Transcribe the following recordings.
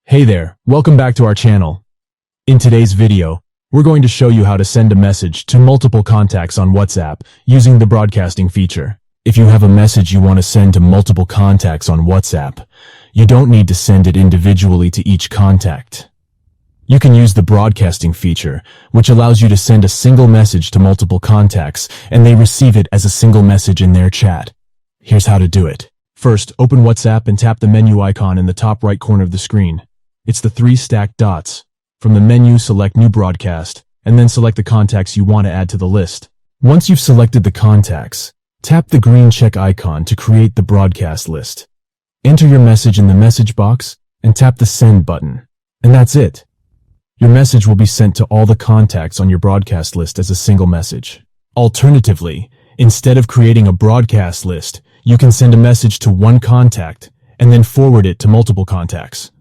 Hey there, welcome back to our channel. In today's video, we're going to show you how to send a message to multiple contacts on WhatsApp using the broadcasting feature. If you have a message you want to send to multiple contacts on WhatsApp, you don't need to send it individually to each contact. You can use the broadcasting feature, which allows you to send a single message to multiple contacts and they receive it as a single message in their chat. Here's how to do it. First, open WhatsApp and tap the menu icon in the top right corner of the screen. It's the 3 stacked dots. From the menu, select New Broadcast, and then select the contacts you want to add to the list. Once you've selected the contacts, tap the green check icon to create the broadcast list. Enter your message in the message box and tap the Send button. And that's it. Your message will be sent to all the contacts on your broadcast list as a single message. Alternatively, instead of creating a broadcast list, you can send a message to one contact and then forward it to multiple contacts.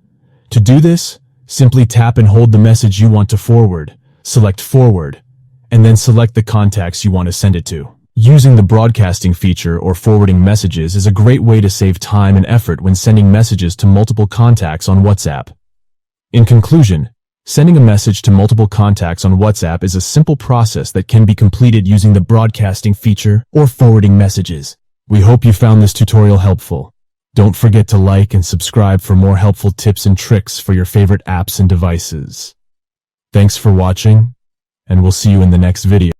To do this, simply tap and hold the message you want to forward, select Forward, and then select the contacts you want to send it to. Using the broadcasting feature or forwarding messages is a great way to save time and effort when sending messages to multiple contacts on WhatsApp. In conclusion, sending a message to multiple contacts on WhatsApp is a simple process that can be completed using the broadcasting feature or forwarding messages. We hope you found this tutorial helpful. Don't forget to like and subscribe for more helpful tips and tricks for your favorite apps and devices. Thanks for watching, and we'll see you in the next video.